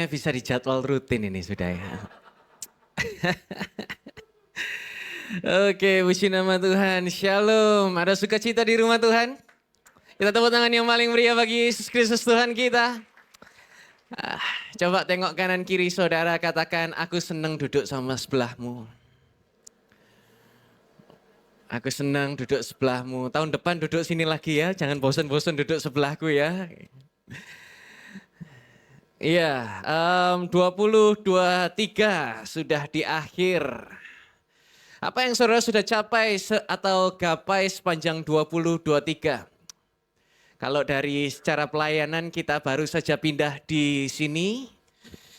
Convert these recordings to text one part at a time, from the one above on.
bisa dijadwal rutin ini sudah ya. Oke, puji nama Tuhan. Shalom. Ada sukacita di rumah Tuhan? Kita tepuk tangan yang paling meriah bagi Yesus Kristus Tuhan kita. Coba tengok kanan kiri saudara, katakan, aku senang duduk sama sebelahmu. Aku senang duduk sebelahmu. Tahun depan duduk sini lagi ya, jangan bosan-bosan duduk sebelahku ya. Iya, 2023 sudah di akhir. Apa yang saudara sudah capai atau gapai sepanjang 2023? Kalau dari secara pelayanan kita baru saja pindah di sini.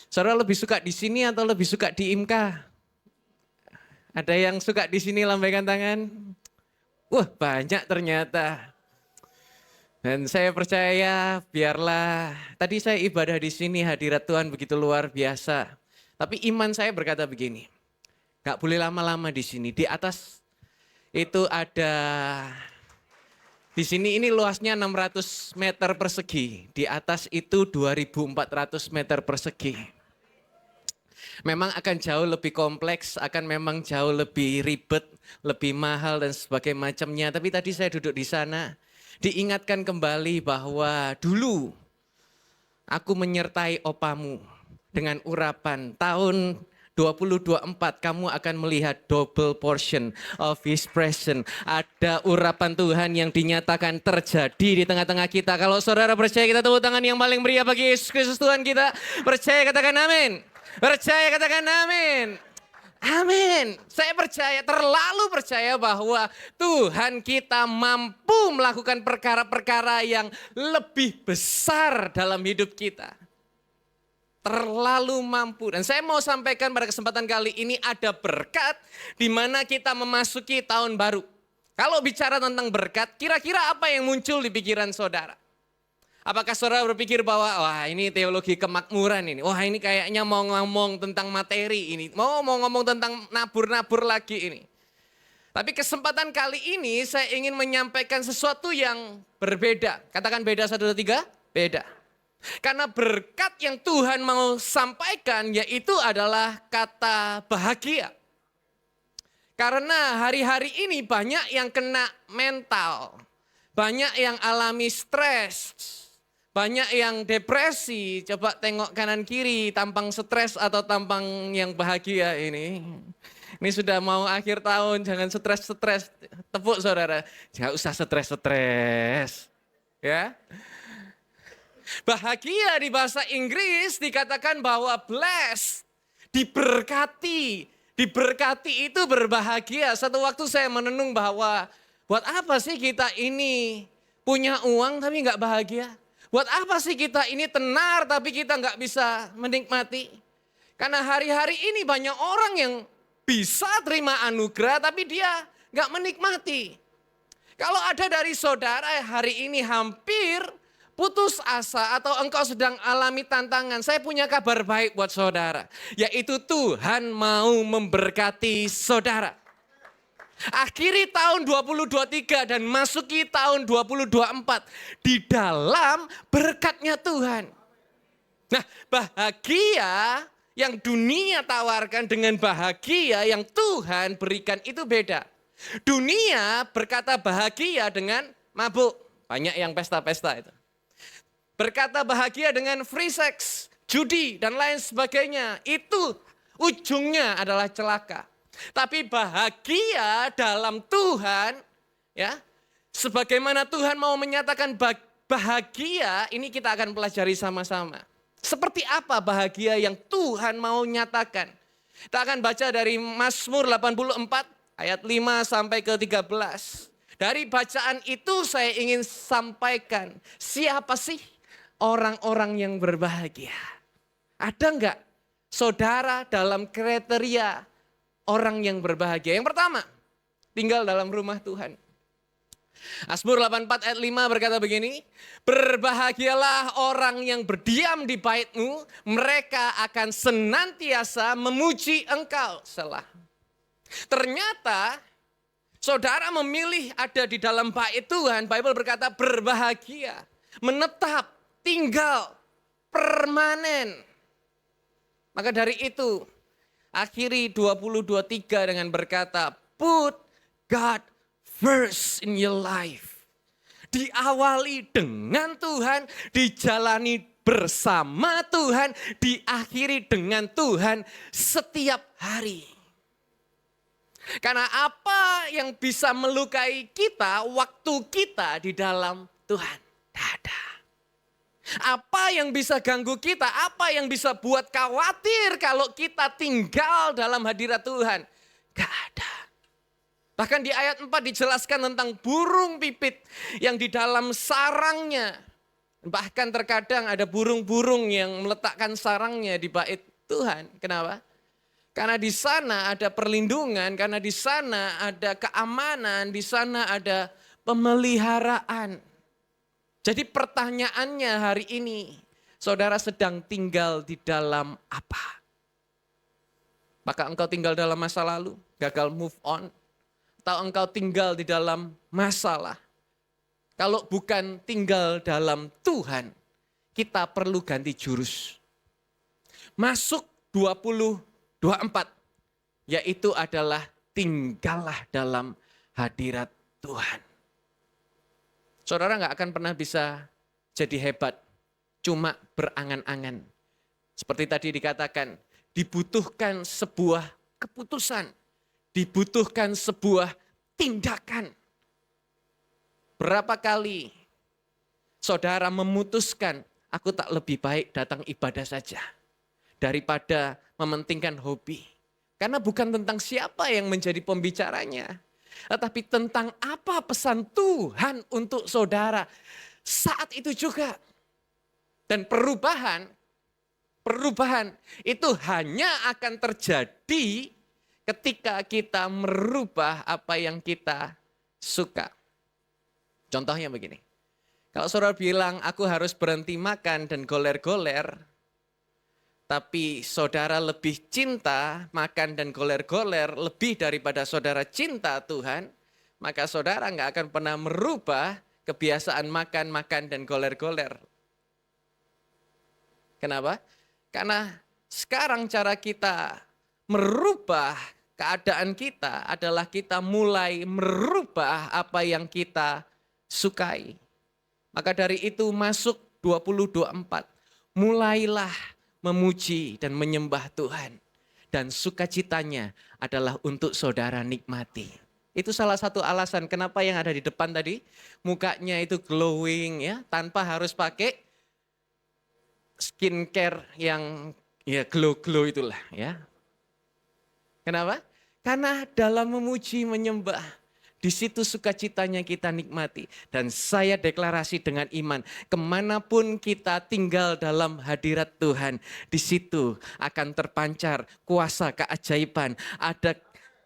Saudara lebih suka di sini atau lebih suka di IMKA? Ada yang suka di sini, lambaikan tangan. Wah, banyak ternyata. Dan saya percaya biarlah, tadi saya ibadah di sini, hadirat Tuhan begitu luar biasa. Tapi iman saya berkata begini, gak boleh lama-lama di sini. Di atas itu ada, di sini ini luasnya 600 meter persegi. Di atas itu 2.400 meter persegi. Memang akan jauh lebih kompleks, akan memang jauh lebih ribet, lebih mahal dan sebagainya macamnya. Tapi tadi saya duduk di sana, diingatkan kembali bahwa dulu aku menyertai opamu dengan urapan tahun 2024 kamu akan melihat double portion of His presence. Ada urapan Tuhan yang dinyatakan terjadi di tengah-tengah kita. Kalau saudara percaya, kita tepuk tangan yang paling meriah bagi Yesus Kristus Tuhan kita. Percaya, katakan amin. Percaya, katakan amin. Amin. Saya percaya, terlalu percaya bahwa Tuhan kita mampu melakukan perkara-perkara yang lebih besar dalam hidup kita. Terlalu mampu. Dan saya mau sampaikan pada kesempatan kali ini ada berkat di mana kita memasuki tahun baru. Kalau bicara tentang berkat, kira-kira apa yang muncul di pikiran saudara? Apakah saudara berpikir bahwa wah ini teologi kemakmuran ini. Wah ini kayaknya mau ngomong tentang materi ini. Mau ngomong tentang nabur-nabur lagi ini. Tapi kesempatan kali ini saya ingin menyampaikan sesuatu yang berbeda. Katakan beda 1, 2, 3. Beda. Karena berkat yang Tuhan mau sampaikan yaitu adalah kata bahagia. Karena hari-hari ini banyak yang kena mental. Banyak yang alami stres. Banyak yang depresi, coba tengok kanan kiri, tampang stres atau tampang yang bahagia ini. Ini sudah mau akhir tahun, jangan stres-stres. Tepuk saudara, jangan usah stres-stres. Ya. Bahagia di bahasa Inggris dikatakan bahwa blessed, diberkati. Diberkati itu berbahagia. Satu waktu saya menenung bahwa buat apa sih kita ini punya uang tapi nggak bahagia? Buat apa sih kita ini tenar tapi kita nggak bisa menikmati? Karena hari-hari ini banyak orang yang bisa terima anugerah tapi dia nggak menikmati. Kalau ada dari saudara hari ini hampir putus asa atau engkau sedang alami tantangan, saya punya kabar baik buat saudara. Yaitu Tuhan mau memberkati saudara. Akhiri tahun 2023 dan masuki tahun 2024 di dalam berkatnya Tuhan. Nah, bahagia yang dunia tawarkan dengan bahagia yang Tuhan berikan itu beda. Dunia berkata bahagia dengan mabuk. Banyak yang pesta-pesta itu. Berkata bahagia dengan free sex, judi dan lain sebagainya. Itu ujungnya adalah celaka. Tapi bahagia dalam Tuhan, ya, sebagaimana Tuhan mau menyatakan bahagia, ini kita akan pelajari sama-sama. Seperti apa bahagia yang Tuhan mau nyatakan? Kita akan baca dari Mazmur 84 ayat 5 sampai ke 13. Dari bacaan itu saya ingin sampaikan, siapa sih orang-orang yang berbahagia? Ada enggak saudara dalam kriteria orang yang berbahagia? Yang pertama, tinggal dalam rumah Tuhan. Mazmur 84 ayat 5 berkata begini, berbahagialah orang yang berdiam di baitmu, mereka akan senantiasa memuji engkau. Selah. Ternyata saudara memilih ada di dalam bait Tuhan, Bible berkata berbahagia, menetap, tinggal, permanen. Maka dari itu, akhiri 2023 dengan berkata, put God first in your life. Diawali dengan Tuhan, dijalani bersama Tuhan, diakhiri dengan Tuhan setiap hari. Karena apa yang bisa melukai kita, waktu kita di dalam Tuhan? Tidak ada. Apa yang bisa ganggu kita, apa yang bisa buat khawatir kalau kita tinggal dalam hadirat Tuhan? Gak ada. Bahkan di ayat 4 dijelaskan tentang burung pipit yang di dalam sarangnya. Bahkan terkadang ada burung-burung yang meletakkan sarangnya di bait Tuhan. Kenapa? Karena di sana ada perlindungan, karena di sana ada keamanan, di sana ada pemeliharaan. Jadi pertanyaannya hari ini, saudara sedang tinggal di dalam apa? Apakah engkau tinggal dalam masa lalu, gagal move on? Atau engkau tinggal di dalam masalah? Kalau bukan tinggal dalam Tuhan, kita perlu ganti jurus. Masuk 2024, yaitu adalah tinggallah dalam hadirat Tuhan. Saudara nggak akan pernah bisa jadi hebat, cuma berangan-angan. Seperti tadi dikatakan, dibutuhkan sebuah keputusan, dibutuhkan sebuah tindakan. Berapa kali saudara memutuskan, aku tak lebih baik datang ibadah saja daripada mementingkan hobi. Karena bukan tentang siapa yang menjadi pembicaranya, tetapi tentang apa pesan Tuhan untuk saudara saat itu juga. Dan perubahan itu hanya akan terjadi ketika kita merubah apa yang kita suka. Contohnya begini, kalau saudara bilang aku harus berhenti makan dan goler-goler, tapi saudara lebih cinta makan dan goler-goler lebih daripada saudara cinta Tuhan, maka saudara nggak akan pernah merubah kebiasaan makan dan goler-goler. Kenapa? Karena sekarang cara kita merubah keadaan kita adalah kita mulai merubah apa yang kita sukai. Maka dari itu masuk 2024, mulailah memuji dan menyembah Tuhan. Dan sukacitanya adalah untuk saudara nikmati. Itu salah satu alasan kenapa yang ada di depan tadi, mukanya itu glowing ya, tanpa harus pakai skincare yang ya glow-glow itulah ya. Kenapa? Karena dalam memuji menyembah, di situ sukacitanya kita nikmati. Dan saya deklarasi dengan iman, kemanapun kita tinggal dalam hadirat Tuhan, di situ akan terpancar kuasa keajaiban. Ada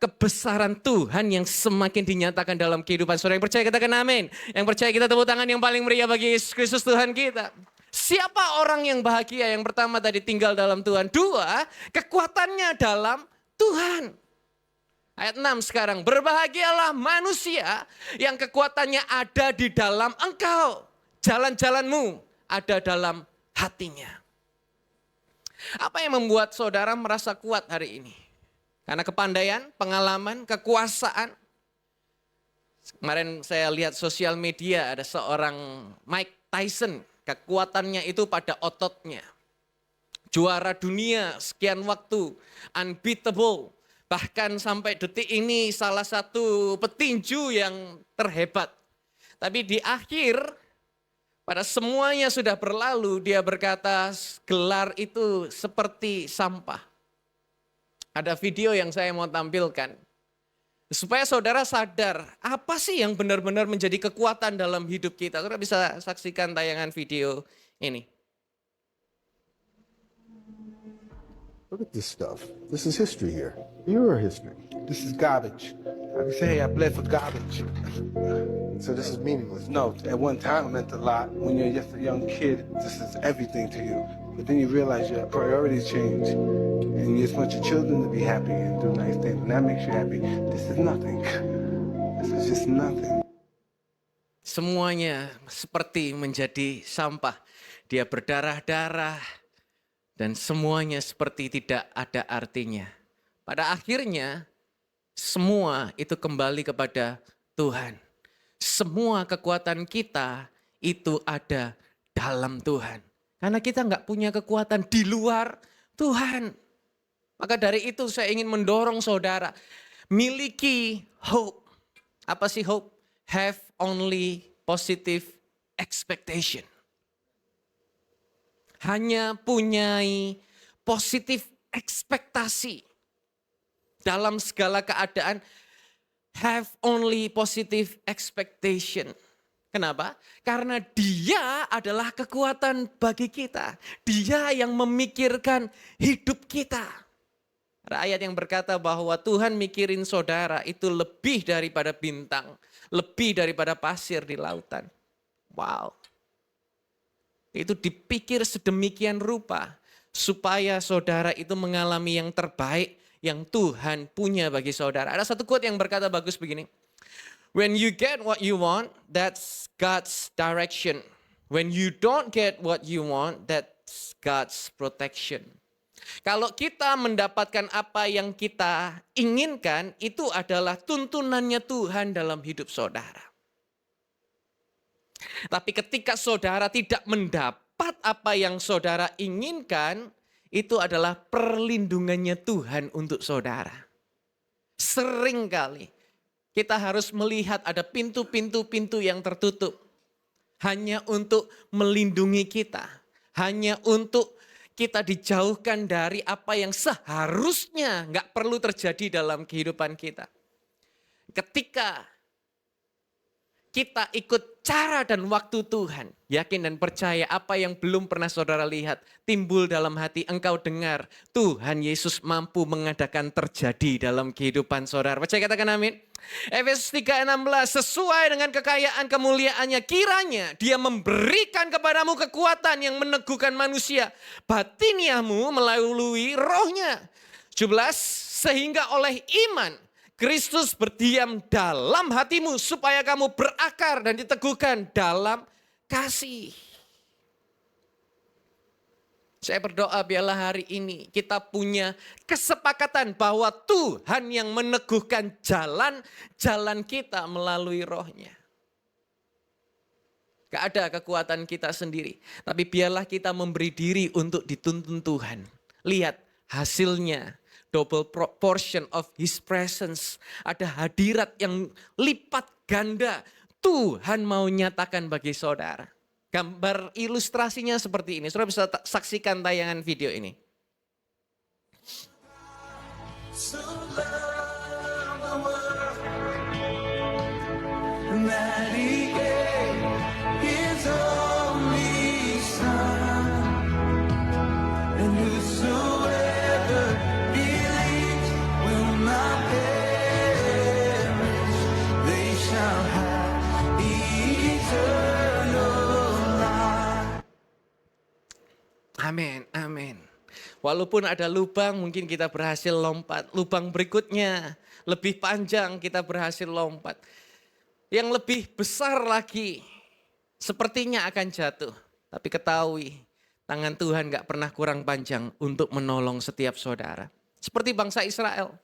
kebesaran Tuhan yang semakin dinyatakan dalam kehidupan saudara. Yang percaya katakan amin. Yang percaya kita tepuk tangan yang paling meriah bagi Yesus Kristus Tuhan kita. Siapa orang yang bahagia? Yang pertama tadi tinggal dalam Tuhan. Dua, kekuatannya dalam Tuhan. Ayat 6 sekarang, berbahagialah manusia yang kekuatannya ada di dalam engkau. Jalan-jalanmu ada dalam hatinya. Apa yang membuat saudara merasa kuat hari ini? Karena kepandaian, pengalaman, kekuasaan. Kemarin saya lihat sosial media ada seorang Mike Tyson. Kekuatannya itu pada ototnya. Juara dunia sekian waktu, unbeatable. Bahkan sampai detik ini salah satu petinju yang terhebat. Tapi di akhir, pada semuanya sudah berlalu, dia berkata gelar itu seperti sampah. Ada video yang saya mau tampilkan. Supaya saudara sadar, apa sih yang benar-benar menjadi kekuatan dalam hidup kita. Saudara bisa saksikan tayangan video ini. Look at this stuff. This is history here. You are history. This is garbage. I can say, hey, I bled for garbage. So this is meaningless. No, at one time it meant a lot. When you're just a young kid, this is everything to you. But then you realize your priorities change. And you just want your children to be happy and do nice things. And that makes you happy. This is nothing. This is just nothing. Semuanya seperti menjadi sampah. Dia berdarah-darah. Dan semuanya seperti tidak ada artinya. Pada akhirnya, semua itu kembali kepada Tuhan. Semua kekuatan kita itu ada dalam Tuhan. Karena kita nggak punya kekuatan di luar Tuhan. Maka dari itu saya ingin mendorong saudara, miliki hope. Apa sih hope? Have only positive expectation. Hanya punyai positif ekspektasi dalam segala keadaan. Have only positive expectation. Kenapa? Karena Dia adalah kekuatan bagi kita. Dia yang memikirkan hidup kita. Ada ayat yang berkata bahwa Tuhan mikirin saudara itu lebih daripada bintang, lebih daripada pasir di lautan. Wow. Itu dipikir sedemikian rupa supaya saudara itu mengalami yang terbaik yang Tuhan punya bagi saudara. Ada satu quote yang berkata bagus begini. When you get what you want, that's God's direction. When you don't get what you want, that's God's protection. Kalau kita mendapatkan apa yang kita inginkan, itu adalah tuntunannya Tuhan dalam hidup saudara. Tapi ketika saudara tidak mendapat apa yang saudara inginkan, itu adalah perlindungannya Tuhan untuk saudara. Seringkali kita harus melihat ada pintu-pintu yang tertutup. Hanya untuk melindungi kita. Hanya untuk kita dijauhkan dari apa yang seharusnya nggak perlu terjadi dalam kehidupan kita. Ketika kita ikut cara dan waktu Tuhan, yakin dan percaya apa yang belum pernah saudara lihat, timbul dalam hati engkau dengar, Tuhan Yesus mampu mengadakan terjadi dalam kehidupan saudara. Percaya katakan amin. Efesus 3:16, sesuai dengan kekayaan kemuliaannya, kiranya Dia memberikan kepadamu kekuatan yang meneguhkan manusia, batiniahmu melalui rohnya. 17, sehingga oleh iman, Kristus berdiam dalam hatimu supaya kamu berakar dan diteguhkan dalam kasih. Saya berdoa biarlah hari ini kita punya kesepakatan bahwa Tuhan yang meneguhkan jalan kita melalui rohnya. Gak ada kekuatan kita sendiri. Tapi biarlah kita memberi diri untuk dituntun Tuhan. Lihat hasilnya. Double portion of His presence. Ada hadirat yang lipat ganda. Tuhan mau nyatakan bagi saudara. Gambar ilustrasinya seperti ini. Saudara bisa saksikan tayangan video ini. So love the world, that He gave His only Son, and whosoever believes will not perish, they shall have eternal life. Amin, amin. Walaupun ada lubang mungkin kita berhasil lompat. Lubang berikutnya lebih panjang kita berhasil lompat. Yang lebih besar lagi sepertinya akan jatuh. Tapi ketahui tangan Tuhan gak pernah kurang panjang untuk menolong setiap saudara. Seperti bangsa Israel.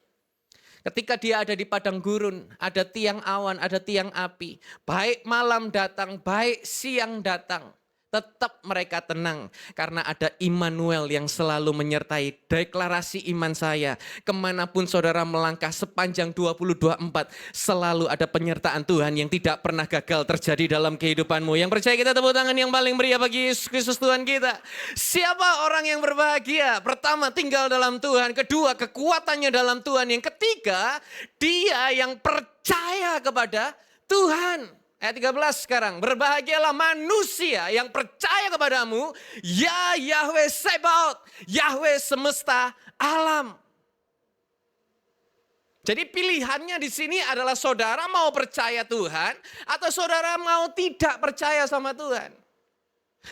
Ketika dia ada di padang gurun, ada tiang awan, ada tiang api. Baik malam datang, baik siang datang. Tetap mereka tenang karena ada Immanuel yang selalu menyertai deklarasi iman saya. Kemanapun saudara melangkah sepanjang 2024 selalu ada penyertaan Tuhan yang tidak pernah gagal terjadi dalam kehidupanmu. Yang percaya kita tepuk tangan yang paling meriah bagi Yesus Kristus Tuhan kita. Siapa orang yang berbahagia? Pertama tinggal dalam Tuhan. Kedua kekuatannya dalam Tuhan. Yang ketiga dia yang percaya kepada Tuhan. Ayat 13 sekarang, berbahagialah manusia yang percaya kepadamu, ya Yahweh Sebaot, Yahweh semesta alam. Jadi pilihannya di sini adalah saudara mau percaya Tuhan atau saudara mau tidak percaya sama Tuhan.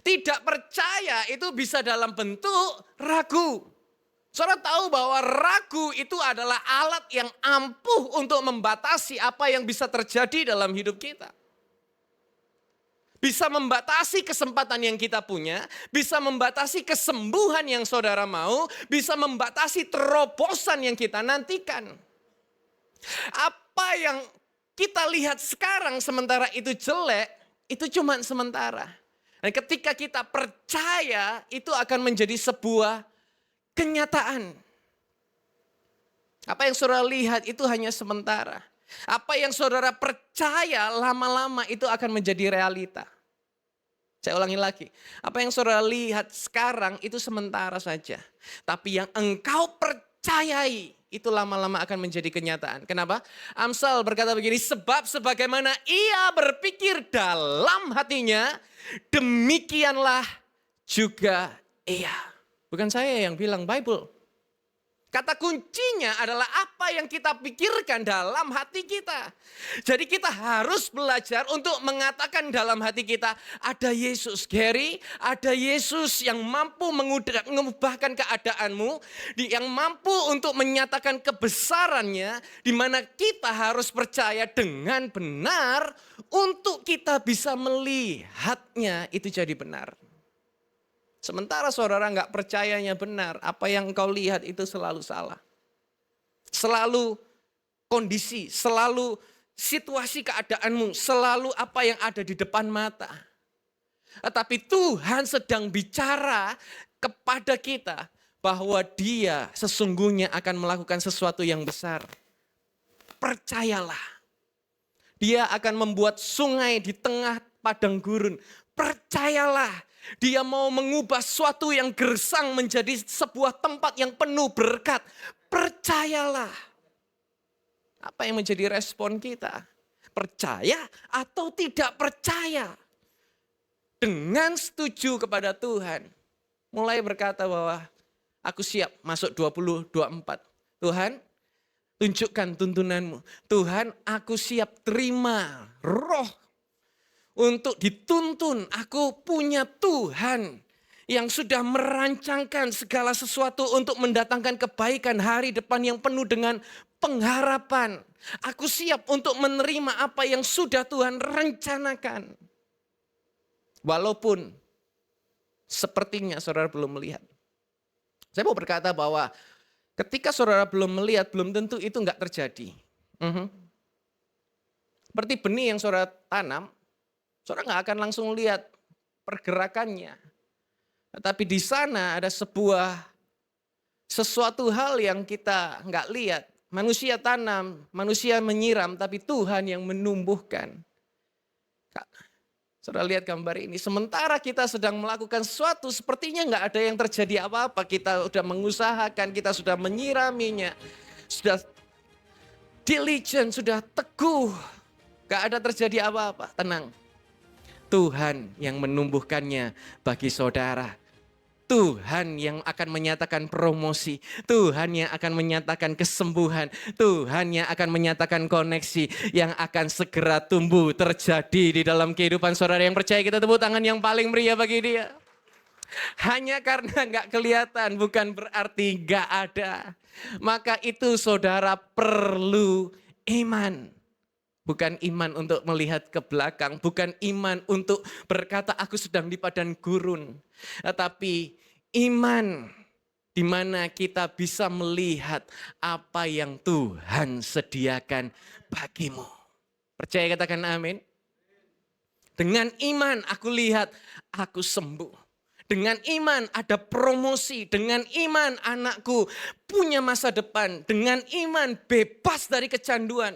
Tidak percaya itu bisa dalam bentuk ragu. Saudara tahu bahwa ragu itu adalah alat yang ampuh untuk membatasi apa yang bisa terjadi dalam hidup kita. bisa membatasi kesempatan yang kita punya, bisa membatasi kesembuhan yang saudara mau, bisa membatasi terobosan yang kita nantikan. Apa yang kita lihat sekarang sementara itu jelek, itu cuma sementara. Dan ketika kita percaya, itu akan menjadi sebuah kenyataan. Apa yang saudara lihat itu hanya sementara. Apa yang saudara percaya lama-lama itu akan menjadi realita. Saya ulangi lagi. Apa yang saudara lihat sekarang itu sementara saja. Tapi yang engkau percayai itu lama-lama akan menjadi kenyataan. Kenapa? Amsal berkata begini, sebab sebagaimana ia berpikir dalam hatinya, demikianlah juga ia. Bukan saya yang bilang, Bible. Kata kuncinya adalah apa yang kita pikirkan dalam hati kita. Jadi kita harus belajar untuk mengatakan dalam hati kita, ada Yesus, Gary, ada Yesus yang mampu mengubahkan keadaanmu, yang mampu untuk menyatakan kebesarannya, di mana kita harus percaya dengan benar untuk kita bisa melihatnya itu jadi benar. Sementara saudara nggak percayanya benar, apa yang engkau lihat itu selalu salah. Selalu kondisi, selalu situasi keadaanmu, selalu apa yang ada di depan mata. Tetapi Tuhan sedang bicara kepada kita bahwa Dia sesungguhnya akan melakukan sesuatu yang besar. Percayalah. Dia akan membuat sungai di tengah padang gurun. Percayalah. Dia mau mengubah sesuatu yang gersang menjadi sebuah tempat yang penuh berkat. Percayalah. Apa yang menjadi respon kita? Percaya atau tidak percaya? Dengan setuju kepada Tuhan. Mulai berkata bahwa aku siap masuk 2024. Tuhan, tunjukkan tuntunanmu. Tuhan, aku siap terima roh untuk dituntun. Aku punya Tuhan yang sudah merancangkan segala sesuatu untuk mendatangkan kebaikan hari depan yang penuh dengan pengharapan. Aku siap untuk menerima apa yang sudah Tuhan rencanakan. Walaupun sepertinya saudara belum melihat. Saya mau berkata bahwa ketika saudara belum melihat, belum tentu itu enggak terjadi. Seperti benih yang saudara tanam, saudara nggak akan langsung lihat pergerakannya. Tetapi di sana ada sesuatu hal yang kita nggak lihat. Manusia tanam, manusia menyiram, tapi Tuhan yang menumbuhkan. Saudara lihat gambar ini, sementara kita sedang melakukan sesuatu, sepertinya nggak ada yang terjadi apa-apa. Kita sudah mengusahakan, kita sudah menyiraminya, sudah diligent, sudah teguh. Nggak ada terjadi apa-apa, tenang. Tuhan yang menumbuhkannya bagi saudara. Tuhan yang akan menyatakan promosi. Tuhan yang akan menyatakan kesembuhan. Tuhan yang akan menyatakan koneksi yang akan segera tumbuh terjadi di dalam kehidupan saudara yang percaya. Kita tepuk tangan yang paling meriah bagi dia. Hanya karena nggak kelihatan bukan berarti nggak ada. Maka itu saudara perlu iman. Bukan iman untuk melihat ke belakang, bukan iman untuk berkata aku sedang di padang gurun. Tetapi iman di mana kita bisa melihat apa yang Tuhan sediakan bagimu. Percaya katakan amin. Dengan iman aku lihat aku sembuh. Dengan iman ada promosi, dengan iman anakku punya masa depan, dengan iman bebas dari kecanduan.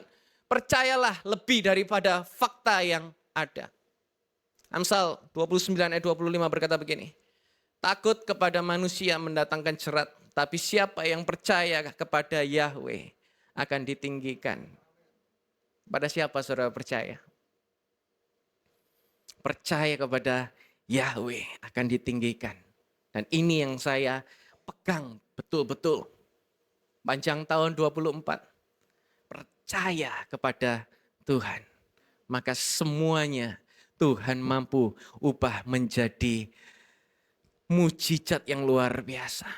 Percayalah lebih daripada fakta yang ada. Amsal 29 ayat 25 berkata begini. Takut kepada manusia mendatangkan jerat, tapi siapa yang percaya kepada Yahweh akan ditinggikan. Pada siapa saudara percaya? Percaya kepada Yahweh akan ditinggikan. Dan ini yang saya pegang betul-betul. Panjang tahun 24. Percaya kepada Tuhan, maka semuanya Tuhan mampu ubah menjadi mujizat yang luar biasa.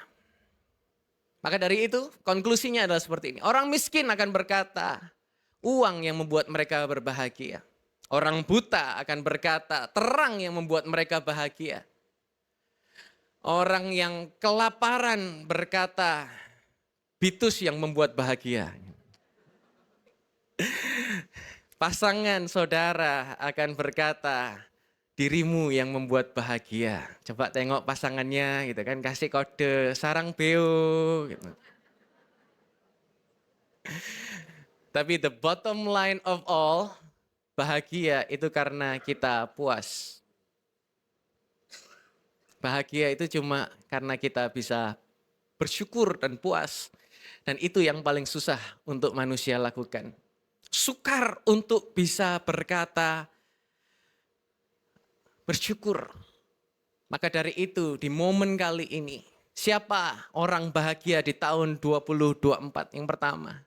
Maka dari itu konklusinya adalah seperti ini. Orang miskin akan berkata, uang yang membuat mereka berbahagia. Orang buta akan berkata, terang yang membuat mereka bahagia. Orang yang kelaparan berkata, bitus yang membuat bahagia. Pasangan saudara akan berkata, dirimu yang membuat bahagia. Coba tengok pasangannya gitu kan, kasih kode sarang beo gitu. Tapi the bottom line of all, bahagia itu karena kita puas. Bahagia itu cuma karena kita bisa bersyukur dan puas. Dan itu yang paling susah untuk manusia lakukan. Sukar untuk bisa berkata bersyukur. Maka dari itu di momen kali ini, siapa orang bahagia di tahun 2024? Yang pertama,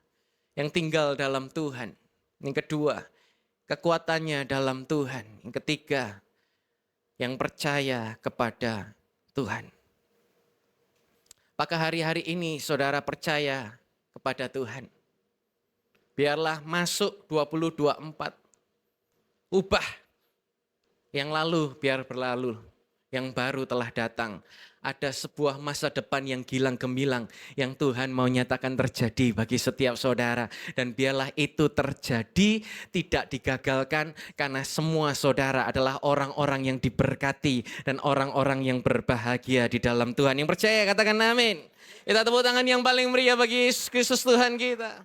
yang tinggal dalam Tuhan. Yang kedua, kekuatannya dalam Tuhan. Yang ketiga, yang percaya kepada Tuhan. Apakah hari-hari ini saudara percaya kepada Tuhan? Biarlah masuk 2024. Ubah yang lalu biar berlalu. Yang baru telah datang. Ada sebuah masa depan yang gilang gemilang yang Tuhan mau nyatakan terjadi bagi setiap saudara. Dan biarlah itu terjadi, tidak digagalkan karena semua saudara adalah orang-orang yang diberkati dan orang-orang yang berbahagia di dalam Tuhan. Yang percaya katakan amin. Kita tepuk tangan yang paling meriah bagi Yesus Kristus Tuhan kita.